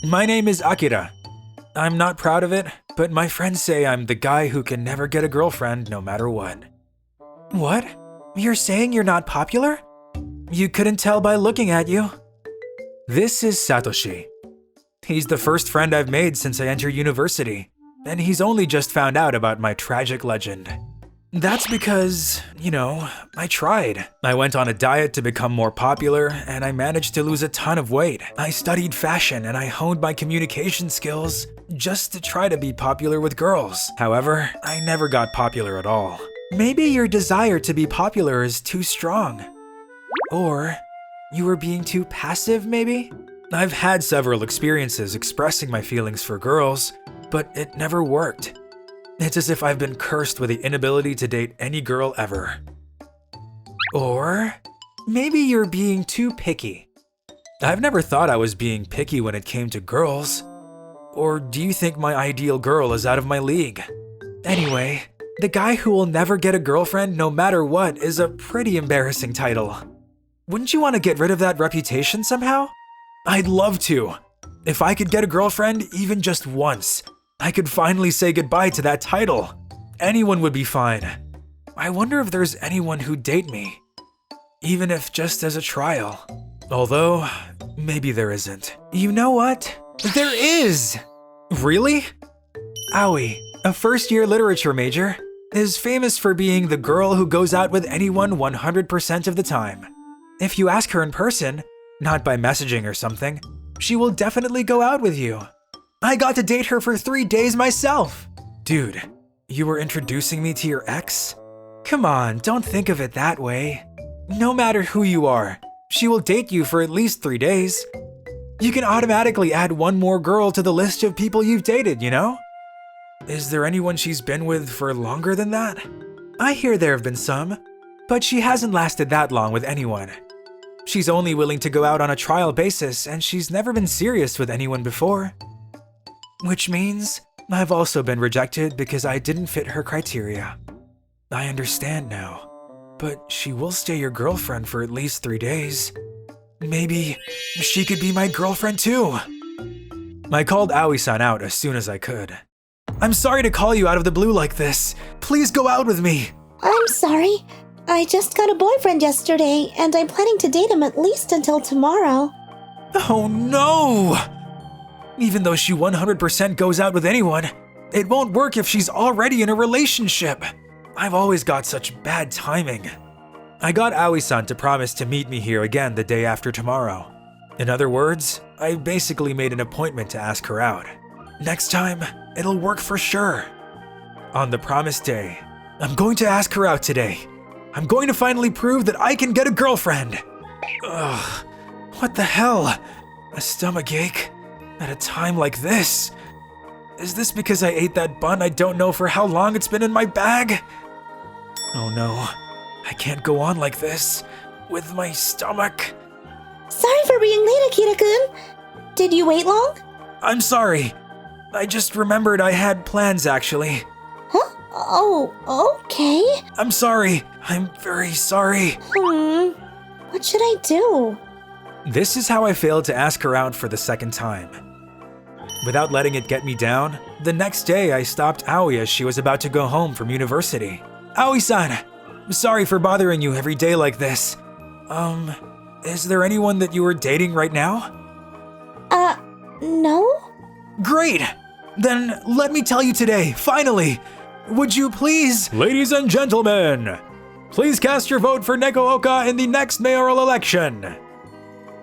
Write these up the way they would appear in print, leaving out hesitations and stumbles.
My name is Akira. I'm not proud of it, but my friends say I'm the guy who can never get a girlfriend no matter what. What? You're saying you're not popular? You couldn't tell by looking at you. This is Satoshi. He's the first friend I've made since I entered university, and he's only just found out about my tragic legend. That's because, I tried. I went on a diet to become more popular, and I managed to lose a ton of weight. I studied fashion, and I honed my communication skills just to try to be popular with girls. However, I never got popular at all. Maybe your desire to be popular is too strong. Or you were being too passive, maybe? I've had several experiences expressing my feelings for girls, but it never worked. It's as if I've been cursed with the inability to date any girl ever. Or maybe you're being too picky. I've never thought I was being picky when it came to girls. Or do you think my ideal girl is out of my league? Anyway, the guy who will never get a girlfriend no matter what is a pretty embarrassing title. Wouldn't you want to get rid of that reputation somehow? I'd love to. If I could get a girlfriend even just once, I could finally say goodbye to that title. Anyone would be fine. I wonder if there's anyone who'd date me, even if just as a trial. Although, maybe there isn't. You know what? There is! Really? Aoi, a first-year literature major, is famous for being the girl who goes out with anyone 100% of the time. If you ask her in person, not by messaging or something, she will definitely go out with you. I got to date her for 3 days myself. Dude, you were introducing me to your ex? Come on, don't think of it that way. No matter who you are, she will date you for at least 3 days. You can automatically add one more girl to the list of people you've dated, Is there anyone she's been with for longer than that? I hear there have been some, but she hasn't lasted that long with anyone. She's only willing to go out on a trial basis, and she's never been serious with anyone before. Which means I've also been rejected because I didn't fit her criteria. I understand now, but she will stay your girlfriend for at least 3 days. Maybe she could be my girlfriend too. I called Aoi-san out as soon as I could. I'm sorry to call you out of the blue like this. Please go out with me. I'm sorry. I just got a boyfriend yesterday, and I'm planning to date him at least until tomorrow. Oh no! Even though she 100% goes out with anyone, it won't work if she's already in a relationship. I've always got such bad timing. I got Aoi-san to promise to meet me here again the day after tomorrow. In other words, I basically made an appointment to ask her out. Next time, it'll work for sure. On the promised day, I'm going to ask her out today. I'm going to finally prove that I can get a girlfriend. Ugh, what the hell? A stomachache? At a time like this? Is this because I ate that bun I don't know for how long it's been in my bag? Oh no, I can't go on like this with my stomach. Sorry for being late, Akira-kun. Did you wait long? I'm sorry. I just remembered I had plans actually. Huh? Oh, okay. I'm sorry. I'm very sorry. What should I do? This is how I failed to ask her out for the second time. Without letting it get me down, the next day I stopped Aoi as she was about to go home from university. Aoi-san, sorry for bothering you every day like this. Is there anyone that you are dating right now? No? Great! Then let me tell you today, finally! Would you please— Ladies and gentlemen, please cast your vote for Neko-Oka in the next mayoral election.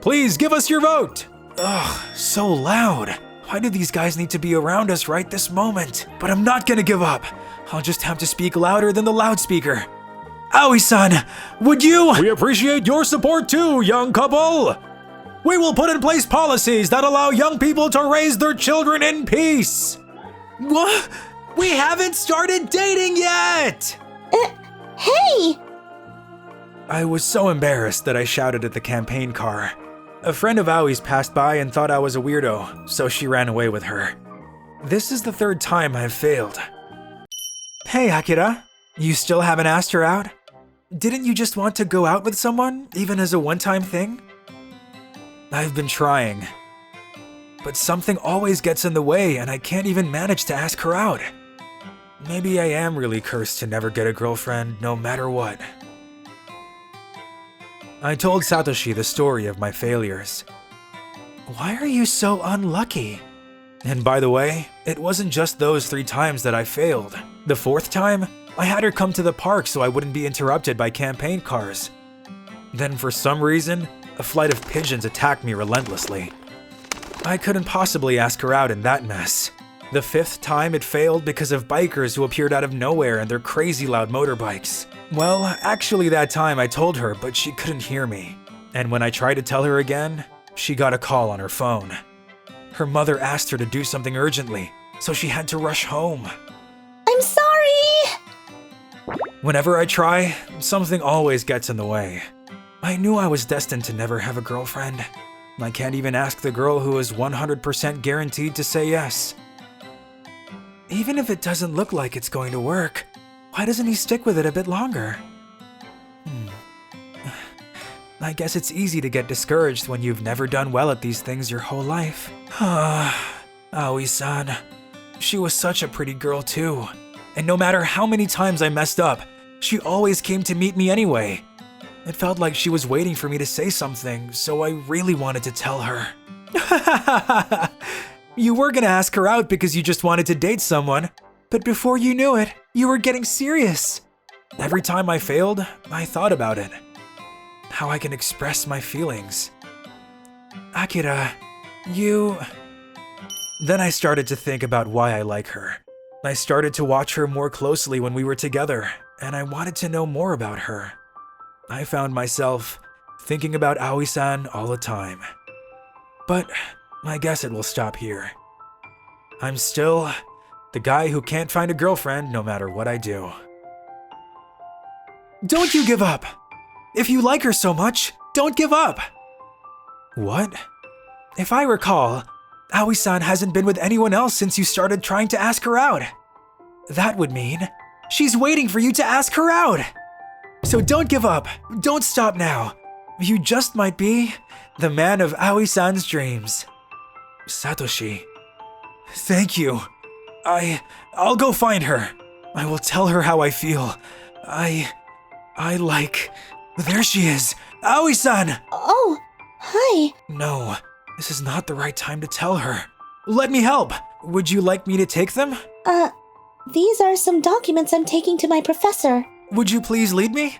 Please give us your vote! Ugh, so loud. Why do these guys need to be around us right this moment? But I'm not gonna give up. I'll just have to speak louder than the loudspeaker. Aoi-san, would you— We appreciate your support too, young couple! We will put in place policies that allow young people to raise their children in peace! What? We haven't started dating yet! Hey! I was so embarrassed that I shouted at the campaign car. A friend of Aoi's passed by and thought I was a weirdo, so she ran away with her. This is the third time I've failed. Hey, Akira, you still haven't asked her out? Didn't you just want to go out with someone, even as a one-time thing? I've been trying. but something always gets in the way and I can't even manage to ask her out. Maybe I am really cursed to never get a girlfriend no matter what. I told Satoshi the story of my failures. Why are you so unlucky? And by the way, it wasn't just those 3 times that I failed. The 4th time, I had her come to the park so I wouldn't be interrupted by campaign cars. Then for some reason, a flight of pigeons attacked me relentlessly. I couldn't possibly ask her out in that mess. The 5th time it failed because of bikers who appeared out of nowhere and their crazy loud motorbikes. Well, actually that time I told her, but she couldn't hear me. And when I tried to tell her again, she got a call on her phone. Her mother asked her to do something urgently, so she had to rush home. I'm sorry! Whenever I try, something always gets in the way. I knew I was destined to never have a girlfriend. I can't even ask the girl who is 100% guaranteed to say yes. Even if it doesn't look like it's going to work, why doesn't he stick with it a bit longer? I guess it's easy to get discouraged when you've never done well at these things your whole life. Aoi-san. She was such a pretty girl too. And no matter how many times I messed up, she always came to meet me anyway. It felt like she was waiting for me to say something, so I really wanted to tell her. You were gonna ask her out because you just wanted to date someone, but before you knew it, you were getting serious. Every time I failed, I thought about it. How I can express my feelings. Akira, you... Then I started to think about why I like her. I started to watch her more closely when we were together, and I wanted to know more about her. I found myself thinking about Aoi-san all the time. But I guess it will stop here. I'm still the guy who can't find a girlfriend no matter what I do. Don't you give up! If you like her so much, don't give up! What? If I recall, Aoi-san hasn't been with anyone else since you started trying to ask her out. That would mean she's waiting for you to ask her out! So don't give up, don't stop now. You just might be the man of Aoi-san's dreams. Satoshi. Thank you. I'll go find her. I will tell her how I feel. There she is! Aoi-san! Oh, hi. No, this is not the right time to tell her. Let me help! Would you like me to take them? These are some documents I'm taking to my professor. Would you please lead me?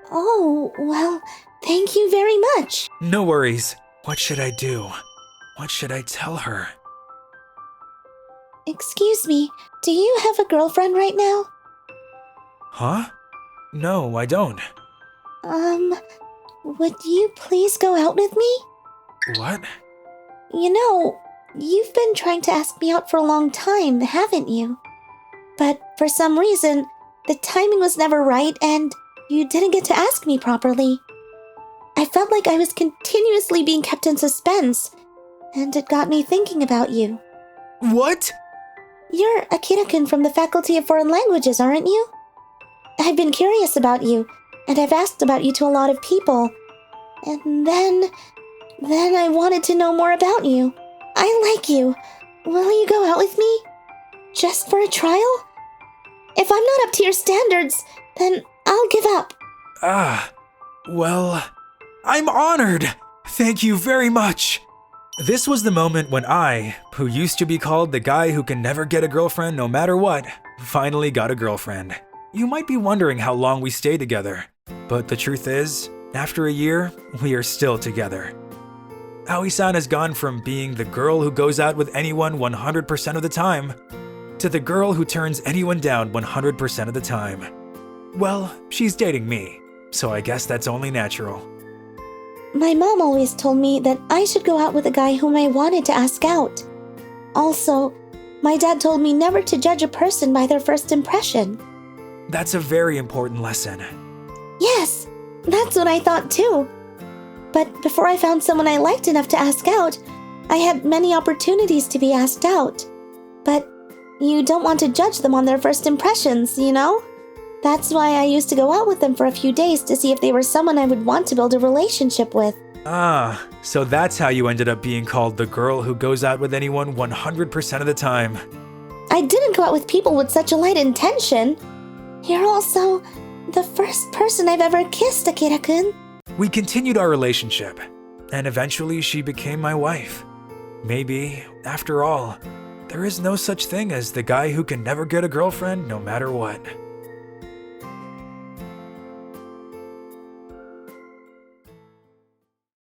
Oh, well, thank you very much. No worries. What should I do? What should I tell her? Excuse me, do you have a girlfriend right now? Huh? No, I don't. Would you please go out with me? What? You know, you've been trying to ask me out for a long time, haven't you? But for some reason, the timing was never right and you didn't get to ask me properly. I felt like I was continuously being kept in suspense, and it got me thinking about you. What? You're Akira-kun from the Faculty of Foreign Languages, aren't you? I've been curious about you, and I've asked about you to a lot of people. And then I wanted to know more about you. I like you. Will you go out with me? Just for a trial? If I'm not up to your standards, then I'll give up. Well, I'm honored. Thank you very much. This was the moment when I, who used to be called the guy who can never get a girlfriend no matter what, finally got a girlfriend. You might be wondering how long we stayed together, but the truth is, after a year, we are still together. Aoi-san has gone from being the girl who goes out with anyone 100% of the time, to the girl who turns anyone down 100% of the time. Well, she's dating me, so I guess that's only natural. My mom always told me that I should go out with a guy whom I wanted to ask out. Also, my dad told me never to judge a person by their first impression. That's a very important lesson. Yes, that's what I thought too. But before I found someone I liked enough to ask out, I had many opportunities to be asked out. But you don't want to judge them on their first impressions, you know? That's why I used to go out with them for a few days to see if they were someone I would want to build a relationship with. Ah, so that's how you ended up being called the girl who goes out with anyone 100% of the time. I didn't go out with people with such a light intention. You're also the first person I've ever kissed, Akira-kun. We continued our relationship, and eventually she became my wife. Maybe, after all, there is no such thing as the guy who can never get a girlfriend no matter what.